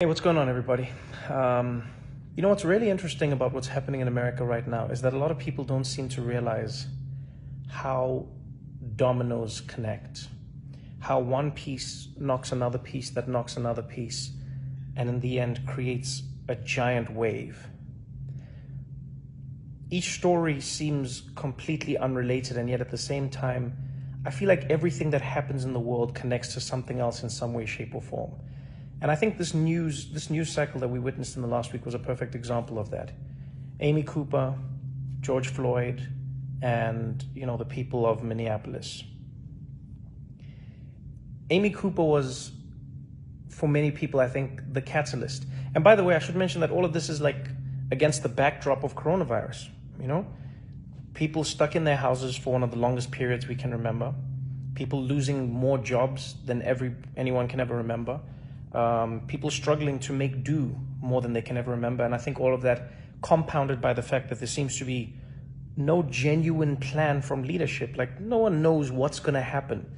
Hey, what's going on, everybody? What's really interesting about what's happening in America right now is that a lot of people don't seem to realize how dominoes connect, how one piece knocks another piece that knocks another piece, and in the end creates a giant wave. Each story seems completely unrelated, and yet at the same time, I feel like everything that happens in the world connects to something else in some way, shape, or form. And I think this news cycle that we witnessed in the last week was a perfect example of that. Amy Cooper, George Floyd, and the people of Minneapolis. Amy Cooper was, for many people, I think, the catalyst. And by the way, I should mention that all of this is like against the backdrop of coronavirus. People stuck in their houses for one of the longest periods we can remember. People losing more jobs than anyone can ever remember. People struggling to make do more than they can ever remember. And I think all of that compounded by the fact that there seems to be no genuine plan from leadership. Like, no one knows what's going to happen.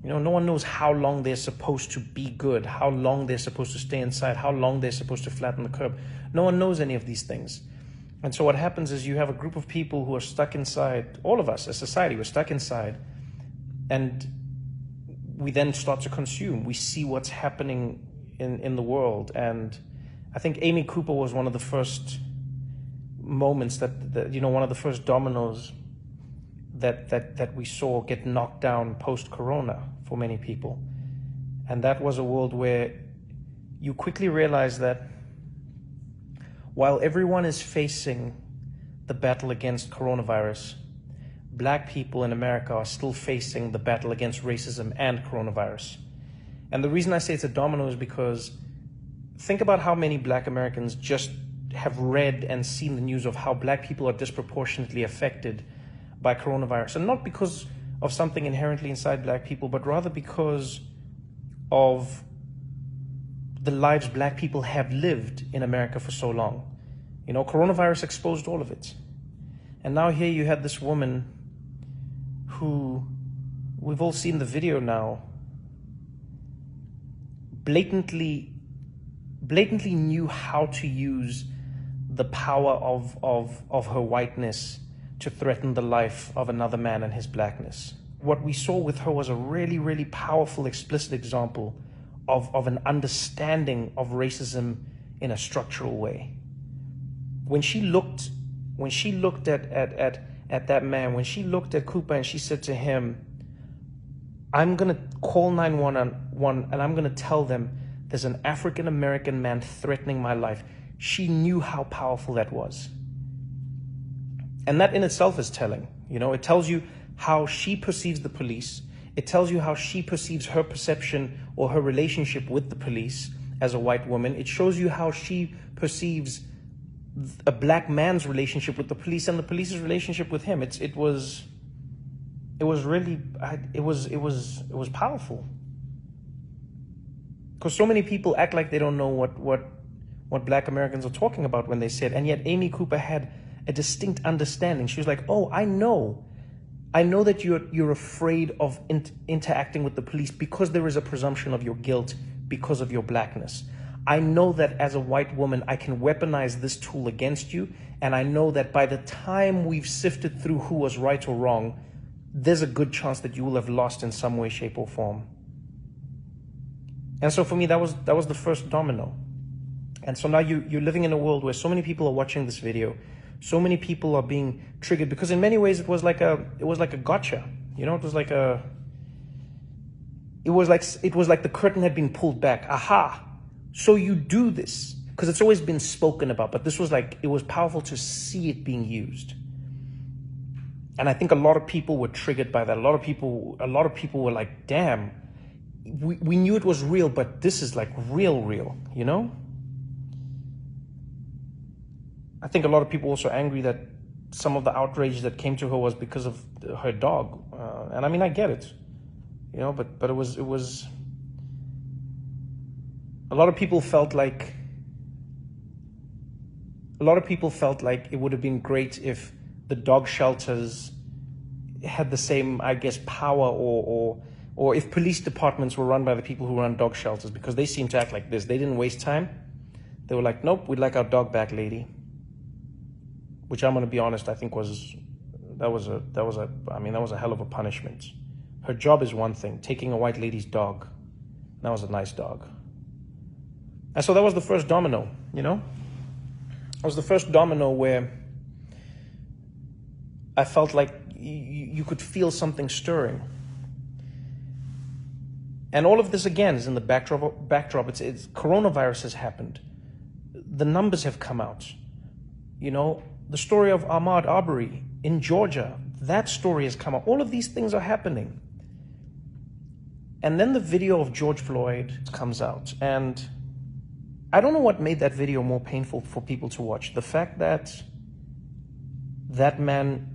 No one knows how long they're supposed to be good, how long they're supposed to stay inside, how long they're supposed to flatten the curve. No one knows any of these things. And so what happens is you have a group of people who are stuck inside. All of us as society, we're stuck inside. And we then start to consume. We see what's happening in the world. And I think Amy Cooper was one of the first moments that one of the first dominoes that we saw get knocked down post-corona for many people. And that was a world where you quickly realize that while everyone is facing the battle against coronavirus, Black people in America are still facing the battle against racism and coronavirus. And the reason I say it's a domino is because think about how many Black Americans just have read and seen the news of how Black people are disproportionately affected by coronavirus. And not because of something inherently inside Black people, but rather because of the lives Black people have lived in America for so long. Coronavirus exposed all of it. And now here you had this woman who, we've all seen the video now, blatantly knew how to use the power of her whiteness to threaten the life of another man and his Blackness. What we saw with her was a really, really powerful, explicit example of an understanding of racism in a structural way. When she looked at that man, when she looked at Cooper and she said to him, I'm going to call 911 and I'm going to tell them there's an African-American man threatening my life. She knew how powerful that was. And that in itself is telling. It tells you how she perceives the police. It tells you how she perceives her perception or her relationship with the police as a white woman. It shows you how she perceives a Black man's relationship with the police and the police's relationship with him. It was powerful. Because so many people act like they don't know what Black Americans are talking about when they say it, and yet Amy Cooper had a distinct understanding. She was like, "Oh, I know that you're afraid of interacting with the police because there is a presumption of your guilt because of your Blackness. I know that as a white woman, I can weaponize this tool against you. And I know that by the time we've sifted through who was right or wrong, there's a good chance that you will have lost in some way, shape, or form." And so for me, that was the first domino. And so now you're living in a world where so many people are watching this video. So many people are being triggered because in many ways it was like a gotcha. It was like the curtain had been pulled back. Aha. So you do this, because it's always been spoken about, but this was it was powerful to see it being used. And I think a lot of people were triggered by that. A lot of people were like, damn, we knew it was real, but this is like real, I think a lot of people were also angry that some of the outrage that came to her was because of her dog. And I mean, I get it, but it was, a lot of people felt like it would have been great if the dog shelters had the same, I guess, power or Or if police departments were run by the people who run dog shelters, because they seem to act like this. They didn't waste time. They were like, nope, we'd like our dog back, lady. Which I'm going to be honest, I think was a hell of a punishment. Her job is one thing, taking a white lady's dog. That was a nice dog. And so that was the first domino, you know? It was the first domino where I felt like you could feel something stirring. And all of this, again, is in the backdrop. It's coronavirus has happened. The numbers have come out. You know, the story of Ahmaud Arbery in Georgia, that story has come out. All of these things are happening. And then the video of George Floyd comes out. And I don't know what made that video more painful for people to watch. The fact that that man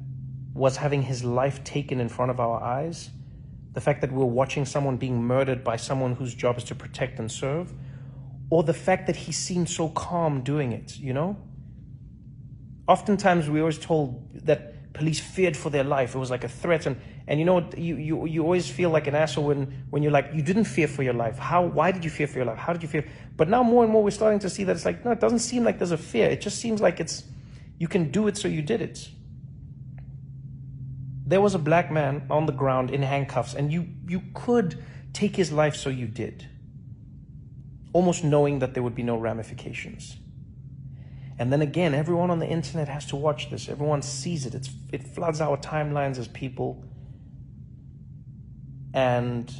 was having his life taken in front of our eyes, the fact that we're watching someone being murdered by someone whose job is to protect and serve, or the fact that he seemed so calm doing it, you know? Oftentimes we always told that police feared for their life. It was like a threat. And you know, you always feel like an asshole when you're like, you didn't fear for your life. Why did you fear for your life? How did you fear? But now more and more we're starting to see that it's like, no, it doesn't seem like there's a fear. It just seems like you can do it, so you did it. There was a black man on the ground in handcuffs, and you could take his life, so you did. Almost knowing that there would be no ramifications. And then again, everyone on the internet has to watch this. Everyone sees it. It floods our timelines as people. And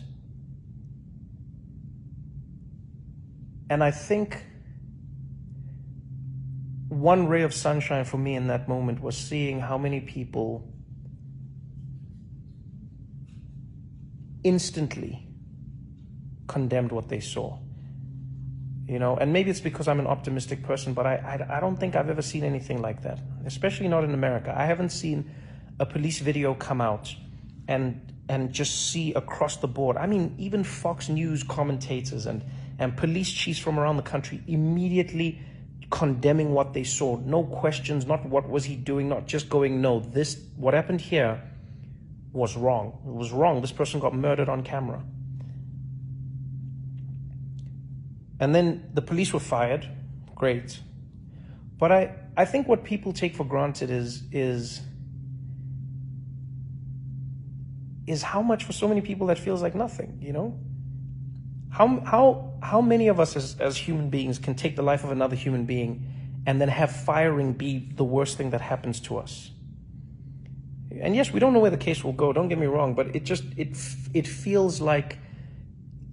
I think one ray of sunshine for me in that moment was seeing how many people instantly condemned what they saw. You know, and maybe it's because I'm an optimistic person, but I don't think I've ever seen anything like that, especially not in America. I haven't seen a police video come out and just see across the board. I mean, even Fox News commentators and police chiefs from around the country immediately condemning what they saw. No questions, not what was he doing, not just going, no, what happened here was wrong. It was wrong. This person got murdered on camera. And then the police were fired. Great. But I think what people take for granted is how much for so many people that feels like nothing, you know? How many of us as human beings can take the life of another human being and then have firing be the worst thing that happens to us? And yes, we don't know where the case will go, don't get me wrong, but it feels like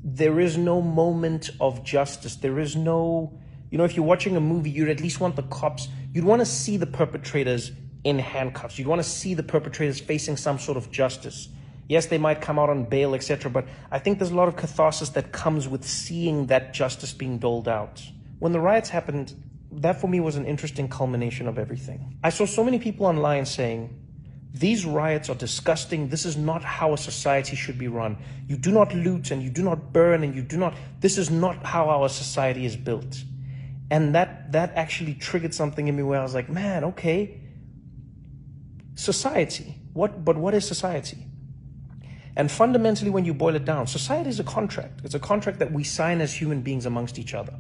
there is no moment of justice. There is no, you know, if you're watching a movie, you'd at least want the cops, you'd want to see the perpetrators in handcuffs. You'd want to see the perpetrators facing some sort of justice. Yes, they might come out on bail, etc., but I think there's a lot of catharsis that comes with seeing that justice being doled out. When the riots happened, that for me was an interesting culmination of everything. I saw so many people online saying, these riots are disgusting. This is not how a society should be run. You do not loot and you do not burn and you do not, this is not how our society is built. And that actually triggered something in me where I was like, man, okay, society, but what is society? And fundamentally, when you boil it down, society is a contract. It's a contract that we sign as human beings amongst each other.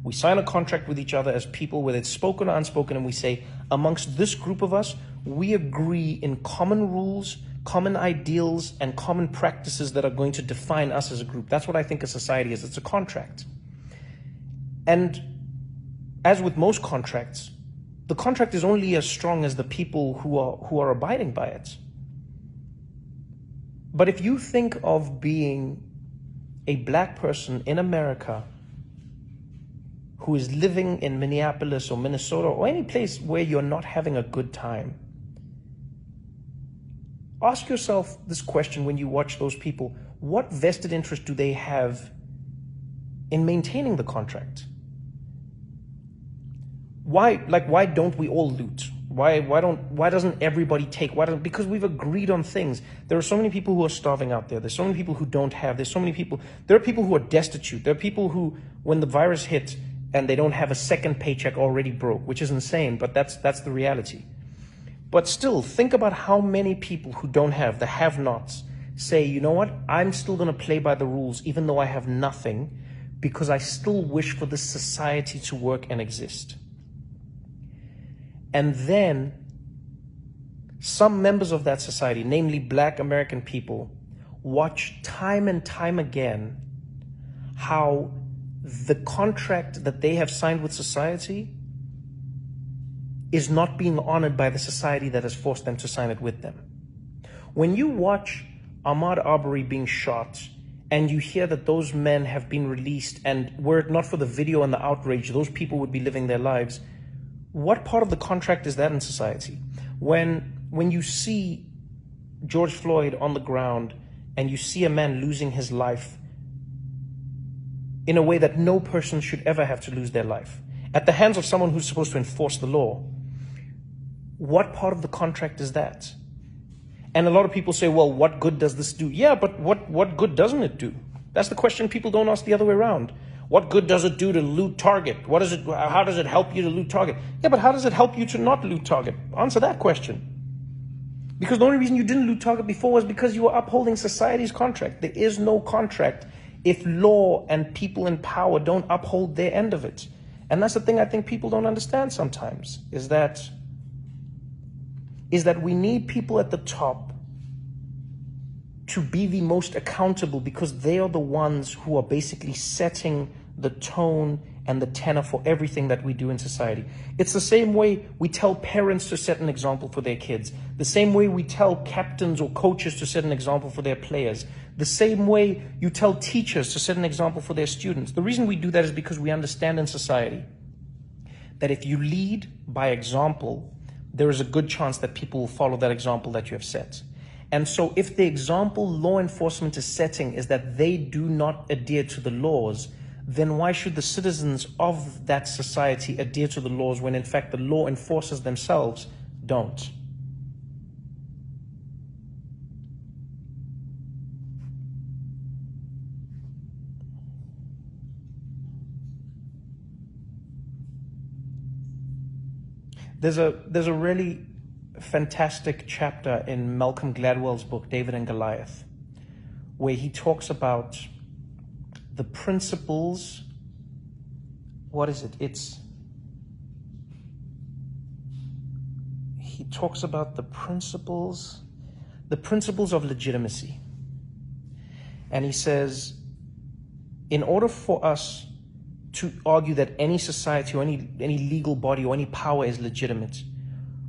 We sign a contract with each other as people, whether it's spoken or unspoken, and we say, amongst this group of us, we agree in common rules, common ideals, and common practices that are going to define us as a group. That's what I think a society is. It's a contract. And as with most contracts, the contract is only as strong as the people who are abiding by it. But if you think of being a black person in America who is living in Minneapolis or Minnesota or any place where you're not having a good time, ask yourself this question when you watch those people. What vested interest do they have in maintaining the contract? Why don't we all loot? Why doesn't everybody take? Because we've agreed on things. There are so many people who are starving out there. There's so many people who don't have. There are people who are destitute. There are people who, when the virus hit and they don't have a second paycheck, already broke, which is insane, but that's the reality. But still, think about how many people who don't have, the have-nots, say, you know what, I'm still going to play by the rules even though I have nothing, because I still wish for this society to work and exist. And then some members of that society, namely Black American people, watch time and time again how the contract that they have signed with society is not being honored by the society that has forced them to sign it with them. When you watch Ahmaud Arbery being shot and you hear that those men have been released, and were it not for the video and the outrage, those people would be living their lives, what part of the contract is that in society? When you see George Floyd on the ground and you see a man losing his life in a way that no person should ever have to lose their life, at the hands of someone who's supposed to enforce the law, what part of the contract is that? And a lot of people say, well, what good does this do? Yeah, but what good doesn't it do? That's the question people don't ask the other way around. What good does it do to loot Target? How does it help you to loot Target? Yeah, but how does it help you to not loot Target? Answer that question. Because the only reason you didn't loot Target before was because you were upholding society's contract. There is no contract if law and people in power don't uphold their end of it. And that's the thing I think people don't understand sometimes, is that we need people at the top to be the most accountable, because they are the ones who are basically setting the tone and the tenor for everything that we do in society. It's the same way we tell parents to set an example for their kids, the same way we tell captains or coaches to set an example for their players, the same way you tell teachers to set an example for their students. The reason we do that is because we understand in society that if you lead by example, there is a good chance that people will follow that example that you have set. And so if the example law enforcement is setting is that they do not adhere to the laws, then why should the citizens of that society adhere to the laws when in fact the law enforcers themselves don't? There's a really fantastic chapter in Malcolm Gladwell's book, David and Goliath, where he talks about the principles. What is it? He talks about the principles of legitimacy. And he says, in order for us to argue that any society or any legal body or any power is legitimate,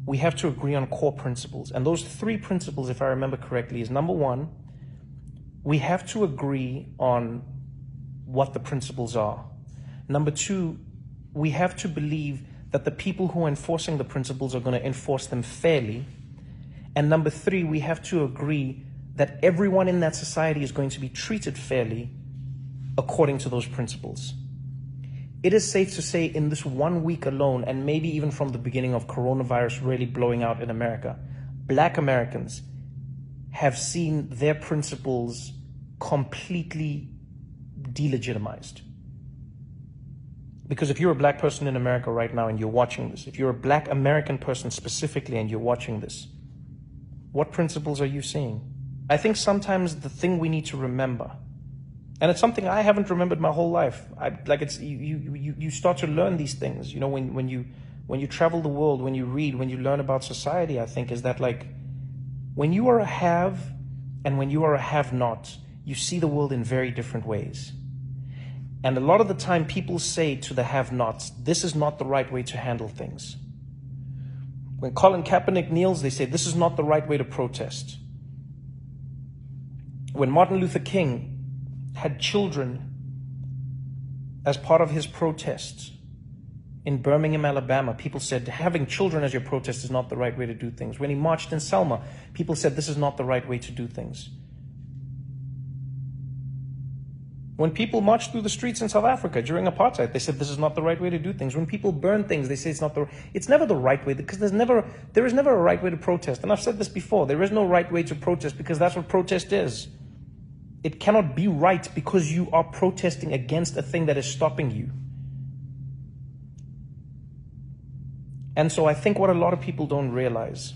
we have to agree on core principles. And those 3 principles, if I remember correctly, is number 1, we have to agree on what the principles are. Number 2, we have to believe that the people who are enforcing the principles are going to enforce them fairly. And number 3, we have to agree that everyone in that society is going to be treated fairly according to those principles. It is safe to say in this 1 week alone, and maybe even from the beginning of coronavirus really blowing out in America, Black Americans have seen their principles completely delegitimized. Because if you're a Black person in America right now and you're watching this, if you're a Black American person specifically and you're watching this, what principles are you seeing? I think sometimes the thing we need to remember, and it's something I haven't remembered my whole life. You start to learn these things, you know, when you travel the world, when you read, when you learn about society, I think is that like when you are a have and when you are a have-not, you see the world in very different ways. And a lot of the time people say to the have-nots, this is not the right way to handle things. When Colin Kaepernick kneels, they say this is not the right way to protest. When Martin Luther King had children as part of his protests in Birmingham, Alabama, people said having children as your protest is not the right way to do things. When he marched in Selma, people said this is not the right way to do things. When people marched through the streets in South Africa during apartheid, they said this is not the right way to do things. When people burn things, they say it's never the right way, because there is never a right way to protest. And I've said this before, there is no right way to protest, because that's what protest is. It cannot be right because you are protesting against a thing that is stopping you. And so I think what a lot of people don't realize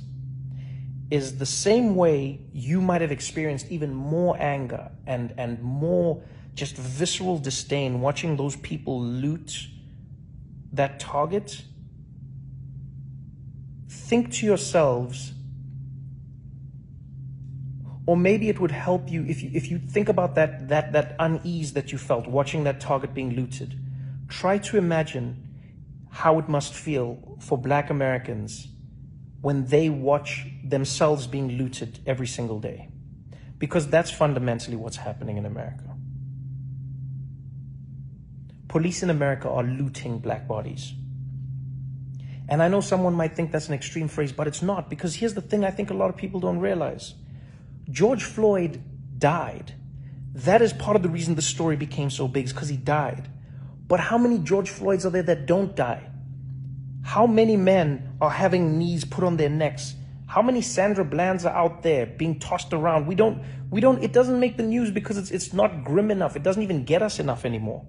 is the same way you might have experienced even more anger and more just visceral disdain watching those people loot that target. Think to yourselves, or maybe it would help you if you think about that unease that you felt watching that target being looted. Try to imagine how it must feel for Black Americans when they watch themselves being looted every single day. Because that's fundamentally what's happening in America. Police in America are looting Black bodies. And I know someone might think that's an extreme phrase, but it's not, because here's the thing I think a lot of people don't realize. George Floyd died. That is part of the reason the story became so big, is because he died. But how many George Floyds are there that don't die? How many men are having knees put on their necks? How many Sandra Blands are out there being tossed around? It doesn't make the news because it's not grim enough. It doesn't even get us enough anymore.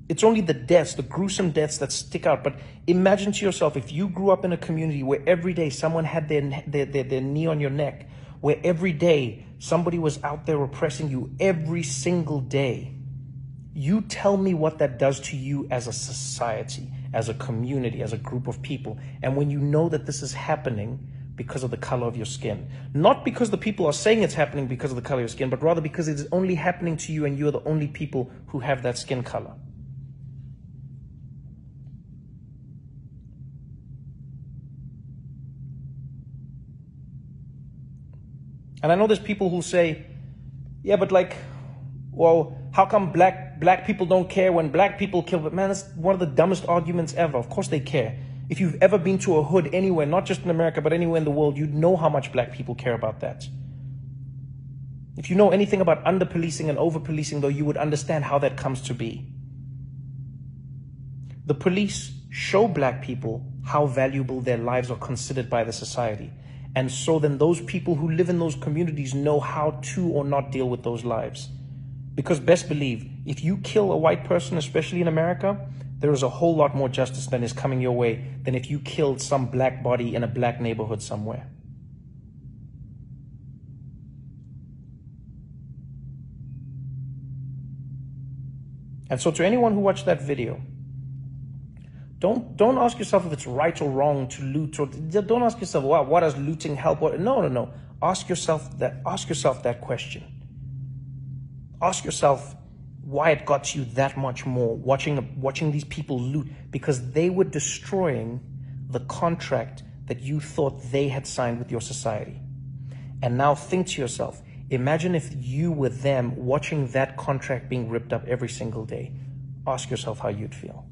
It's only the deaths, the gruesome deaths that stick out. But imagine to yourself, if you grew up in a community where every day someone had their knee on your neck, where every day somebody was out there oppressing you every single day. You tell me what that does to you as a society, as a community, as a group of people. And when you know that this is happening because of the color of your skin, not because the people are saying it's happening because of the color of your skin, but rather because it's only happening to you and you're the only people who have that skin color. And I know there's people who say, yeah, but like, well, how come black people don't care when Black people kill? But man, that's one of the dumbest arguments ever. Of course they care. If you've ever been to a hood anywhere, not just in America, but anywhere in the world, you'd know how much Black people care about that. If you know anything about under-policing and over-policing, though, you would understand how that comes to be. The police show Black people how valuable their lives are considered by the society. And so then those people who live in those communities know how to or not deal with those lives. Because best believe, if you kill a white person, especially in America, there is a whole lot more justice than is coming your way than if you killed some Black body in a Black neighborhood somewhere. And so to anyone who watched that video, don't ask yourself if it's right or wrong to loot, or don't ask yourself, wow, what does looting help? No. Ask yourself that question. Ask yourself why it got you that much more watching these people loot, because they were destroying the contract that you thought they had signed with your society. And now think to yourself, imagine if you were them watching that contract being ripped up every single day. Ask yourself how you'd feel.